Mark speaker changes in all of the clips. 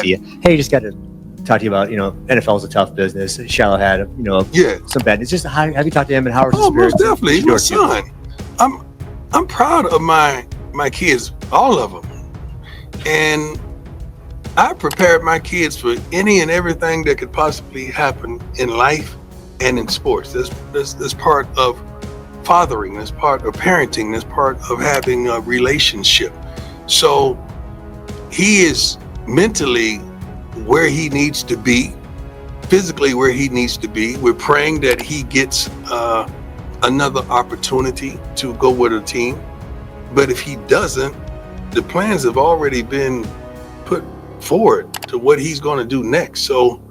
Speaker 1: see you. Hey, just got to talk to you about, NFL is a tough business. Shiloh had, some bad. It's just, have you talked to him and how are his spirits?
Speaker 2: Most definitely. He's my son. I'm proud of my kids, all of them. And I prepared my kids for any and everything that could possibly happen in life and in sports. That's part of fathering, that's part of parenting, that's part of having a relationship. So he is mentally where he needs to be, physically where he needs to be. We're praying that he gets another opportunity to go with a team. But if he doesn't, the plans have already been put forward to what he's going to do next. So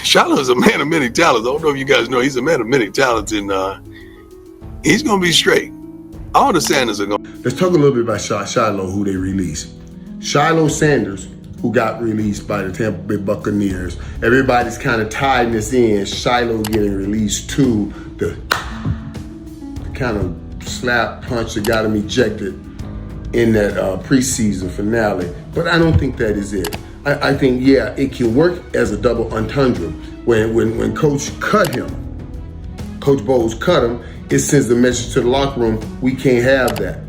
Speaker 2: Shiloh is a man of many talents. I don't know if you guys know, he's a man of many talents, and he's going to be straight. All the Sanders are going.
Speaker 3: Let's talk a little bit about Shiloh, who they released. Shiloh Sanders, who got released by the Tampa Bay Buccaneers. Everybody's kind of tying this in. Shiloh getting released to the kind of slap punch that got him ejected in that preseason finale. But I don't think that is it. I think, it can work as a double entendre. When Coach cut him, Coach Bowles cut him, it sends the message to the locker room, we can't have that.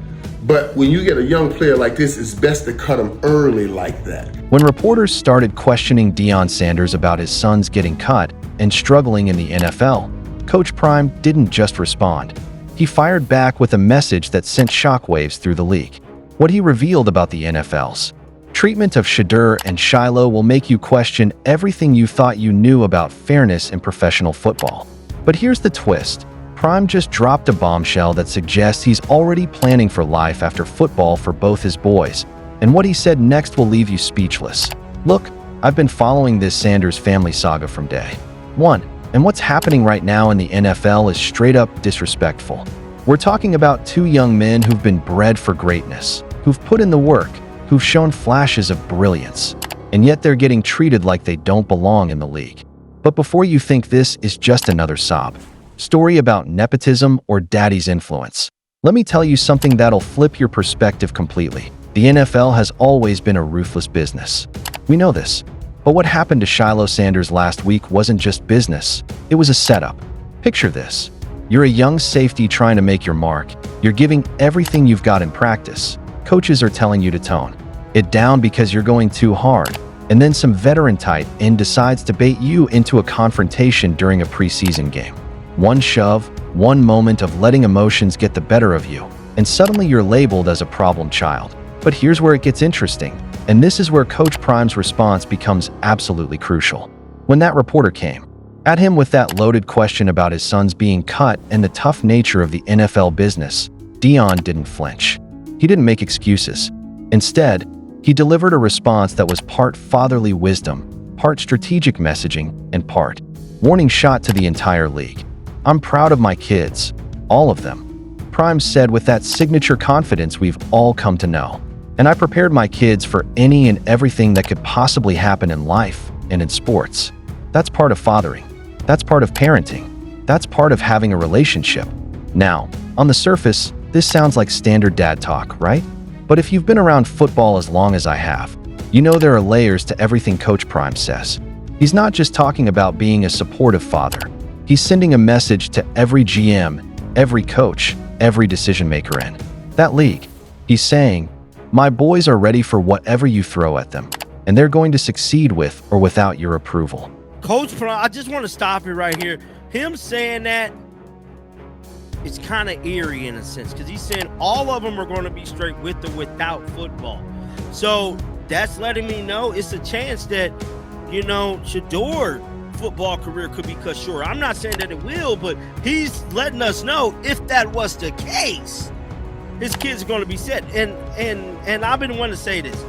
Speaker 3: But when you get a young player like this, it's best to cut him early like that.
Speaker 4: When reporters started questioning Deion Sanders about his sons getting cut and struggling in the NFL, Coach Prime didn't just respond. He fired back with a message that sent shockwaves through the league. What he revealed about the NFL's treatment of Shedeur and Shilo will make you question everything you thought you knew about fairness in professional football. But here's the twist. Prime just dropped a bombshell that suggests he's already planning for life after football for both his boys. And what he said next will leave you speechless. Look, I've been following this Sanders family saga from day one, and what's happening right now in the NFL is straight up disrespectful. We're talking about two young men who've been bred for greatness, who've put in the work, who've shown flashes of brilliance, and yet they're getting treated like they don't belong in the league. But before you think this is just another sob story about nepotism or daddy's influence, let me tell you something that'll flip your perspective completely. The NFL has always been a ruthless business. We know this. But what happened to Shiloh Sanders last week wasn't just business, it was a setup. Picture this. You're a young safety trying to make your mark. You're giving everything you've got in practice. Coaches are telling you to tone it down because you're going too hard. And then some veteran tight end decides to bait you into a confrontation during a preseason game. One shove, one moment of letting emotions get the better of you, and suddenly you're labeled as a problem child. But here's where it gets interesting, and this is where Coach Prime's response becomes absolutely crucial. When that reporter came at him with that loaded question about his sons being cut and the tough nature of the NFL business, Deion didn't flinch. He didn't make excuses. Instead, he delivered a response that was part fatherly wisdom, part strategic messaging, and part warning shot to the entire league. I'm proud of my kids, all of them, Prime said with that signature confidence we've all come to know. And I prepared my kids for any and everything that could possibly happen in life and in sports. That's part of fathering. That's part of parenting. That's part of having a relationship. Now, on the surface, this sounds like standard dad talk, right? But if you've been around football as long as I have, you know there are layers to everything Coach Prime says. He's not just talking about being a supportive father. He's sending a message to every GM, every coach, every decision maker in that league. He's saying, my boys are ready for whatever you throw at them, and they're going to succeed with or without your approval.
Speaker 5: Coach Prime, I just want to stop it right here. Him saying that, it's kind of eerie in a sense, because he's saying all of them are going to be straight with or without football. So that's letting me know it's a chance that, Shedeur football career could be cut short. I'm not saying that it will, but he's letting us know if that was the case, his kids are going to be set. And I've been wanting to say this.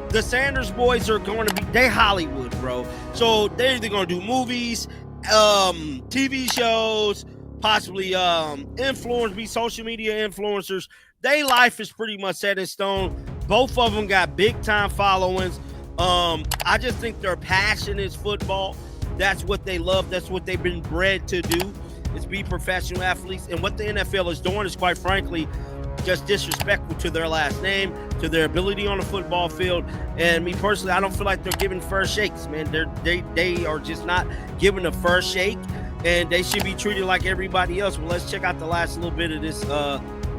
Speaker 5: The Sanders boys are going to be, they Hollywood, bro. So they're either going to do movies, TV shows, possibly be social media influencers. Their life is pretty much set in stone. Both of them got big time followings. I just think their passion is football. That's what they love. That's what they've been bred to do, is be professional athletes. And what the NFL is doing is, quite frankly, just disrespectful to their last name, to their ability on the football field. And me personally, I don't feel like they're giving first shakes, man. They are just not giving a first shake, and they should be treated like everybody else. Well, let's check out the last little bit of this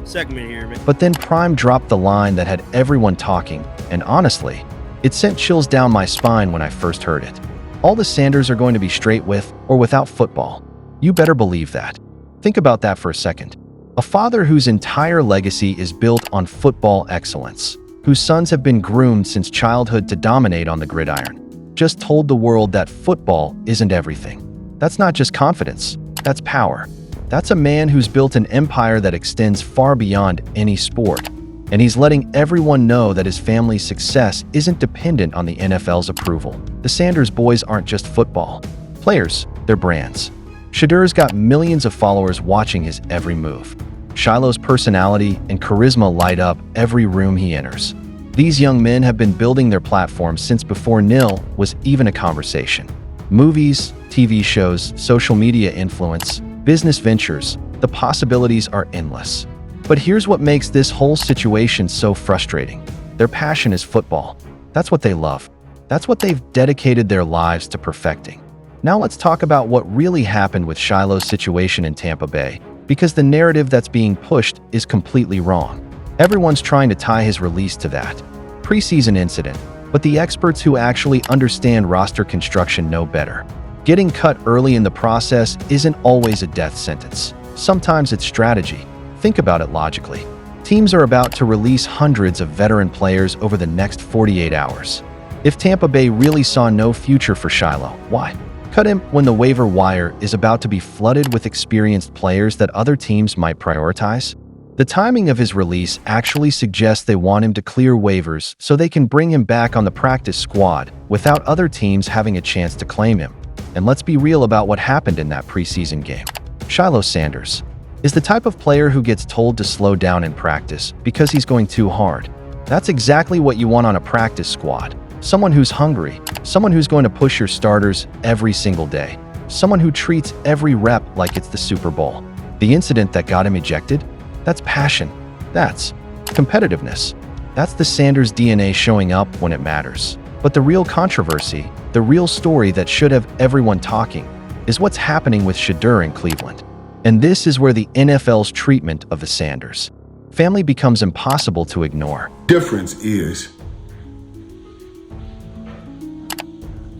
Speaker 5: segment here, man.
Speaker 4: But then Prime dropped the line that had everyone talking, and honestly, it sent chills down my spine when I first heard it. All the Sanders are going to be straight with or without football. You better believe that. Think about that for a second. A father whose entire legacy is built on football excellence, whose sons have been groomed since childhood to dominate on the gridiron, just told the world that football isn't everything. That's not just confidence, that's power. That's a man who's built an empire that extends far beyond any sport. And he's letting everyone know that his family's success isn't dependent on the NFL's approval. The Sanders boys aren't just football players, they're brands. Shedur's got millions of followers watching his every move. Shiloh's personality and charisma light up every room he enters. These young men have been building their platforms since before nil was even a conversation. Movies, TV shows, social media influence, business ventures, the possibilities are endless. But here's what makes this whole situation so frustrating. Their passion is football. That's what they love. That's what they've dedicated their lives to perfecting. Now let's talk about what really happened with Shiloh's situation in Tampa Bay, because the narrative that's being pushed is completely wrong. Everyone's trying to tie his release to that preseason incident, but the experts who actually understand roster construction know better. Getting cut early in the process isn't always a death sentence. Sometimes it's strategy. Think about it logically. Teams are about to release hundreds of veteran players over the next 48 hours. If Tampa Bay really saw no future for Shiloh, why cut him when the waiver wire is about to be flooded with experienced players that other teams might prioritize? The timing of his release actually suggests they want him to clear waivers so they can bring him back on the practice squad without other teams having a chance to claim him. And let's be real about what happened in that preseason game. Shiloh Sanders is the type of player who gets told to slow down in practice because he's going too hard. That's exactly what you want on a practice squad. Someone who's hungry, someone who's going to push your starters every single day, someone who treats every rep like it's the Super Bowl. The incident that got him ejected? That's passion. That's competitiveness. That's the Sanders DNA showing up when it matters. But the real controversy, the real story that should have everyone talking, is what's happening with Shedeur in Cleveland. And this is where the NFL's treatment of the Sanders family becomes impossible to ignore.
Speaker 3: Difference is,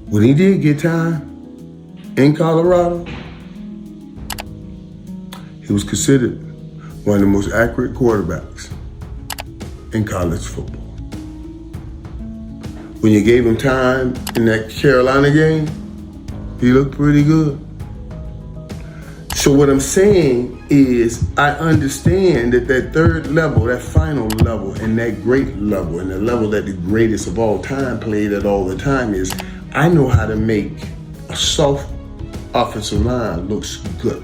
Speaker 3: when he did get time in Colorado, he was considered one of the most accurate quarterbacks in college football. When you gave him time in that Carolina game, he looked pretty good. So what I'm saying is, I understand that third level, that final level, and that great level, and the level that the greatest of all time played at all the time is, I know how to make a soft offensive line looks good.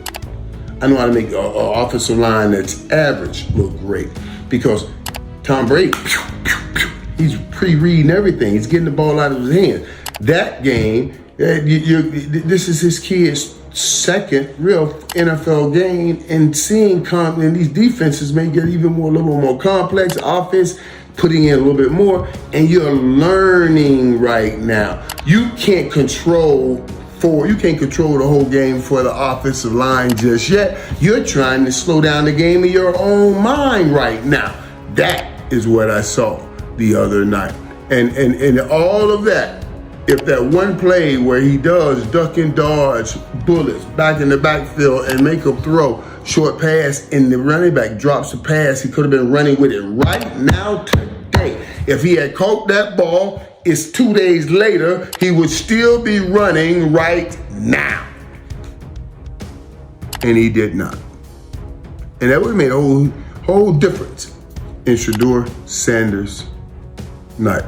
Speaker 3: I know how to make an offensive line that's average look great, because Tom Brady, he's pre-reading everything. He's getting the ball out of his hand. That game, this is his kid's second real NFL game, and seeing and these defenses may get even more, a little more complex. Offense putting in a little bit more, and you're learning right now. You can't control the whole game for the offensive line just yet. You're trying to slow down the game in your own mind right now. That is what I saw the other night, and all of that. If that one play where he does duck and dodge bullets back in the backfield and make a throw, short pass, and the running back drops the pass, he could have been running with it right now today. If he had caught that ball, it's 2 days later, he would still be running right now. And he did not. And that would have made a whole difference in Shedeur Sanders' night.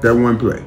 Speaker 3: That one play.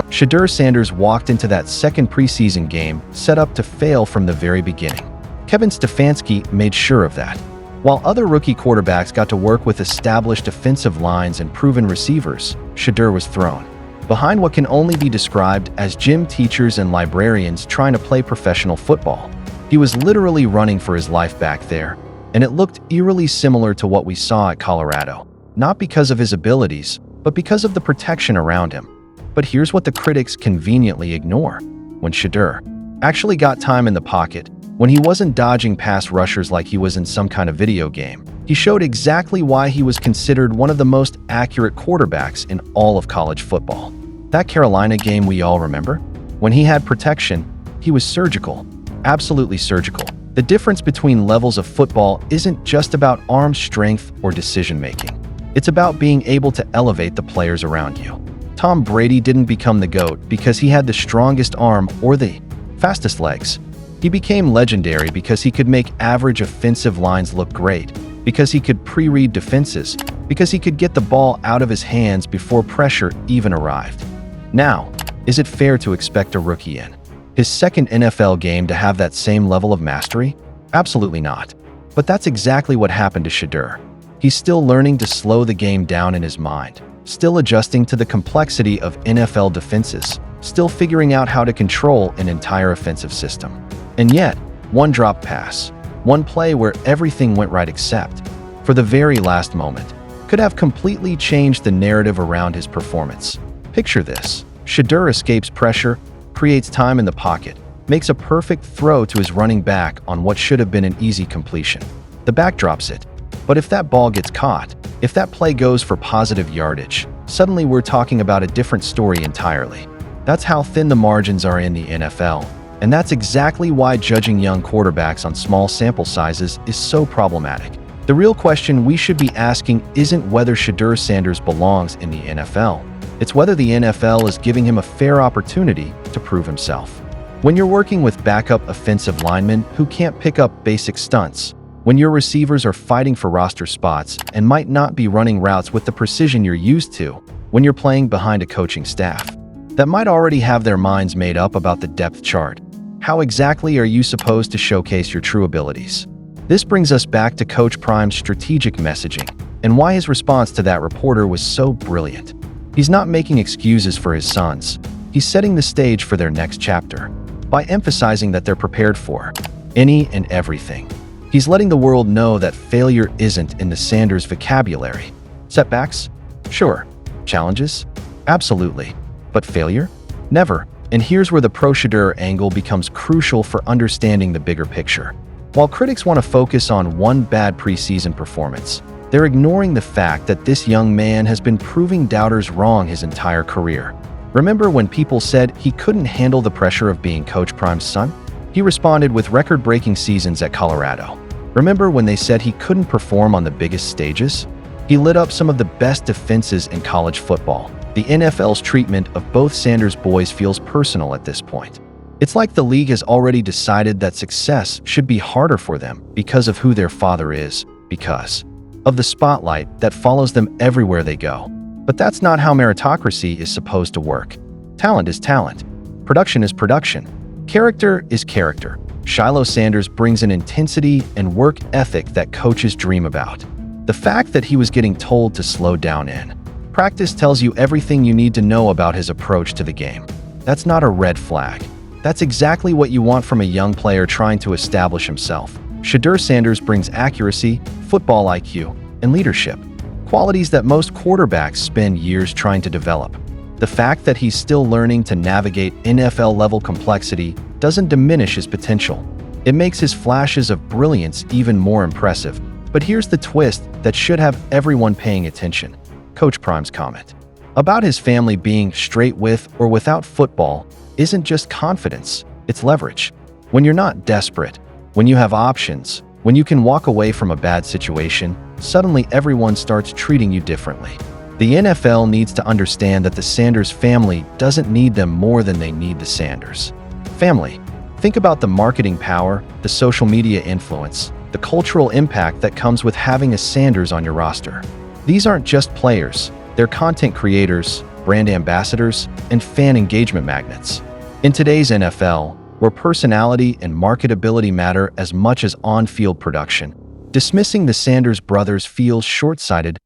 Speaker 4: Shedeur Sanders walked into that second preseason game set up to fail from the very beginning. Kevin Stefanski made sure of that. While other rookie quarterbacks got to work with established offensive lines and proven receivers, Shedeur was thrown behind what can only be described as gym teachers and librarians trying to play professional football. He was literally running for his life back there, and it looked eerily similar to what we saw at Colorado, not because of his abilities, but because of the protection around him. But here's what the critics conveniently ignore. When Shedeur actually got time in the pocket, when he wasn't dodging past rushers like he was in some kind of video game, he showed exactly why he was considered one of the most accurate quarterbacks in all of college football. That Carolina game we all remember? When he had protection, he was surgical, absolutely surgical. The difference between levels of football isn't just about arm strength or decision-making. It's about being able to elevate the players around you. Tom Brady didn't become the GOAT because he had the strongest arm or the fastest legs. He became legendary because he could make average offensive lines look great, because he could pre-read defenses, because he could get the ball out of his hands before pressure even arrived. Now, is it fair to expect a rookie in his second NFL game to have that same level of mastery? Absolutely not. But that's exactly what happened to Shedeur. He's still learning to slow the game down in his mind, still adjusting to the complexity of NFL defenses, still figuring out how to control an entire offensive system. And yet, one drop pass, one play where everything went right except for the very last moment, could have completely changed the narrative around his performance. Picture this. Shedeur escapes pressure, creates time in the pocket, makes a perfect throw to his running back on what should have been an easy completion. The back drops it. But if that ball gets caught, if that play goes for positive yardage, suddenly we're talking about a different story entirely. That's how thin the margins are in the NFL. And that's exactly why judging young quarterbacks on small sample sizes is so problematic. The real question we should be asking isn't whether Shedeur Sanders belongs in the NFL. It's whether the NFL is giving him a fair opportunity to prove himself. When you're working with backup offensive linemen who can't pick up basic stunts, when your receivers are fighting for roster spots and might not be running routes with the precision you're used to, when you're playing behind a coaching staff that might already have their minds made up about the depth chart, how exactly are you supposed to showcase your true abilities? This brings us back to Coach Prime's strategic messaging and why his response to that reporter was so brilliant. He's not making excuses for his sons. He's setting the stage for their next chapter by emphasizing that they're prepared for any and everything. He's letting the world know that failure isn't in the Sanders vocabulary. Setbacks? Sure. Challenges? Absolutely. But failure? Never. And here's where the pro-Shedeur angle becomes crucial for understanding the bigger picture. While critics want to focus on one bad preseason performance, they're ignoring the fact that this young man has been proving doubters wrong his entire career. Remember when people said he couldn't handle the pressure of being Coach Prime's son? He responded with record-breaking seasons at Colorado. Remember when they said he couldn't perform on the biggest stages? He lit up some of the best defenses in college football. The NFL's treatment of both Sanders boys feels personal at this point. It's like the league has already decided that success should be harder for them because of who their father is, because of the spotlight that follows them everywhere they go. But that's not how meritocracy is supposed to work. Talent is talent. Production is production. Character is character. Shiloh Sanders brings an intensity and work ethic that coaches dream about. The fact that he was getting told to slow down in practice tells you everything you need to know about his approach to the game. That's not a red flag. That's exactly what you want from a young player trying to establish himself. Shedeur Sanders brings accuracy, football IQ, and leadership, qualities that most quarterbacks spend years trying to develop. The fact that he's still learning to navigate NFL-level complexity doesn't diminish his potential. It makes his flashes of brilliance even more impressive. But here's the twist that should have everyone paying attention. Coach Prime's comment about his family being straight with or without football isn't just confidence, it's leverage. When you're not desperate, when you have options, when you can walk away from a bad situation, suddenly everyone starts treating you differently. The NFL needs to understand that the Sanders family doesn't need them more than they need the Sanders family. Think about the marketing power, the social media influence, the cultural impact that comes with having a Sanders on your roster. These aren't just players, they're content creators, brand ambassadors, and fan engagement magnets. In today's NFL, where personality and marketability matter as much as on-field production, dismissing the Sanders brothers feels short-sighted.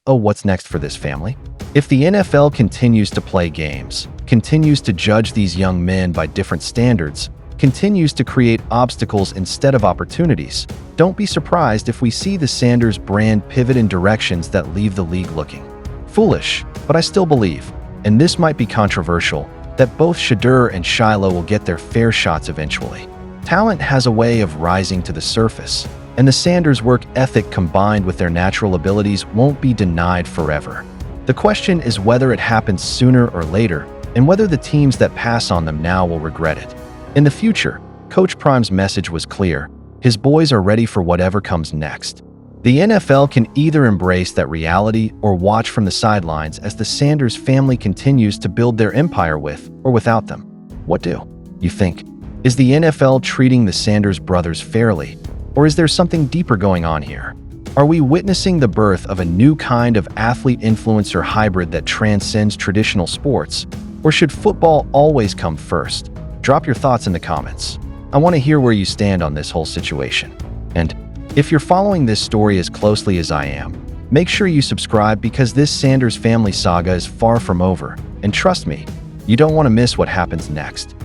Speaker 4: What's next for this family? If the NFL continues to play games, continues to judge these young men by different standards, continues to create obstacles instead of opportunities, don't be surprised if we see the Sanders brand pivot in directions that leave the league looking foolish. But I still believe, and this might be controversial, that both Shedeur and Shilo will get their fair shots eventually. Talent has a way of rising to the surface, and the Sanders' work ethic combined with their natural abilities won't be denied forever. The question is whether it happens sooner or later, and whether the teams that pass on them now will regret it. In the future, Coach Prime's message was clear. His boys are ready for whatever comes next. The NFL can either embrace that reality or watch from the sidelines as the Sanders family continues to build their empire with or without them. What do you think? Is the NFL treating the Sanders brothers fairly, or is there something deeper going on here? Are we witnessing the birth of a new kind of athlete-influencer hybrid that transcends traditional sports, or should football always come first? Drop your thoughts in the comments. I want to hear where you stand on this whole situation. And if you're following this story as closely as I am, make sure you subscribe because this Sanders family saga is far from over. And trust me, you don't want to miss what happens next.